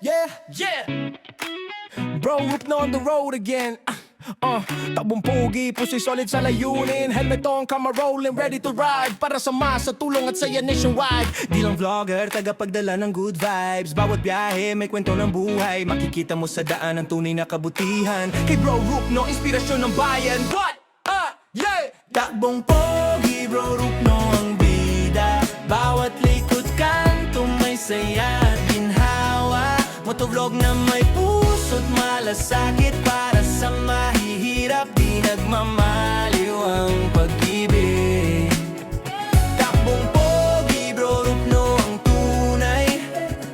Yeah. Bro, Rupno on the road again. Takbong pogi, puso'y solid sa layunin. Helmet on, camera rolling, ready to ride. Para sa masa, tulong at saya nationwide. Di lang vlogger, tagapagdala ng good vibes. Bawat biyahe, may kwento ng buhay. Makikita mo sa daan ang tunay na kabutihan. Kay Bro Rupno, inspirasyon ng bayan. What? Yeah! Takbong pogi, bro, Rupno ang bida. Bawat likod kanto may saya at ginhawa. Motovlog na may puso't malasakit. Para sa mahihirap, di nagmamaliw ang pag-ibig. Takbong pogi, bro, Rupno ang tunay.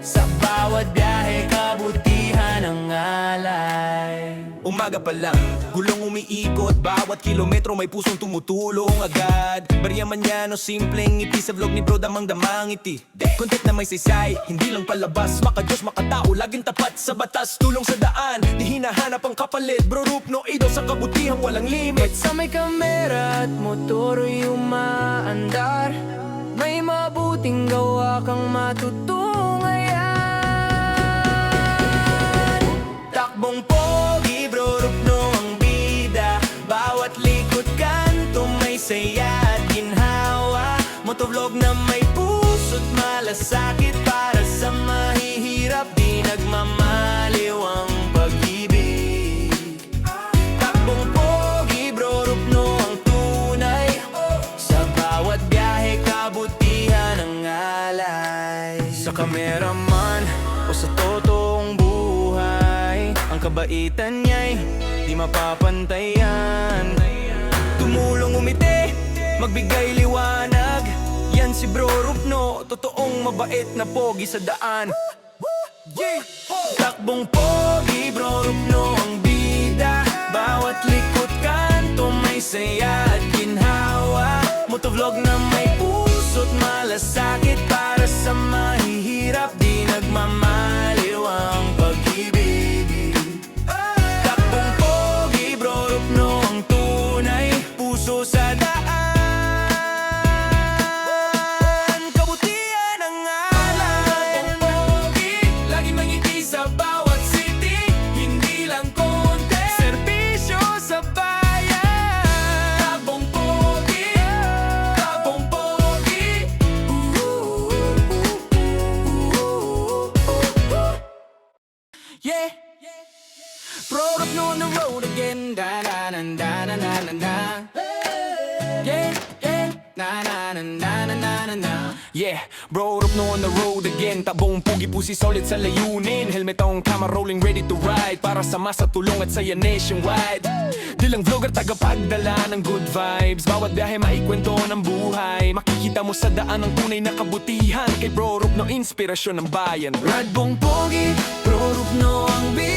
Sa bawat biyahe, kabutihan ang alay. Umaga pa lang, gulong umiikot. Bawat kilometro may pusong tumutulong agad. Barya man yan o simpleng ngiti. Sa vlog ni bro damang-damang ngiti. Content na may saysay, hindi lang palabas. Maka-Diyos, makatao, laging tapat sa batas. Tulong sa daan, di hinahanap ang kapalit. Bro Rupno, idaw sa kabutihan, walang limit. Sa may kamera at motoro'y umaandar. May mabuting gawa kang matutunghayan. Takbong pogi, bro, Rupno ang bida. Bawat likod kanto may saya at ginhawa. Motovlog na may puso't malasakit. Para sa mahihirap, di nagmamaliw ang pag-ibig. Takbong pogi, bro, Rupno ang tunay. Sa bawat biyahe, kabutihan ang alay. Sa kameraman o sa totoong buhay, ang kabaitan niya'y di mapapantayan. Tumulong umiti, magbigay liwanag. Yan si bro Rupno, totoong mabait na pogi sa daan. Takbong pogi, bro, Rupno ang bida. Bawat likod kanto may saya at ginhawa. Motovlog na may puso't malasakit. Para sa mahihirap, di nagmamaliw ang pag-ibig. Takbong pogi, bro, Rupno ang tunay. Puso sa daan, kabutihan ang alay. Takbong pogi, laging mangiti sa bawat city. Hindi lang konti, serbisyo sa bayan. Takbong pogi, takbong pogi. Yeah. Bro Rupno on the road again. Da na na na na na na na. Yeah, yeah. Na na na na na na na na. Yeah, Bro Rupno on the road again. Takbong pogi, pusi solid sa layunin. Helmet on, camera rolling, ready to ride. Para sa masa, tulong at saya nationwide. Di lang vlogger, tagapagdala ng good vibes. Bawat biyahe, maikwento ng buhay. Makikita mo sa daan ang tunay na kabutihan. Kay Bro Rupno, inspirasyon ng bayan. Radbong pogi, bro, Rupno ang bida.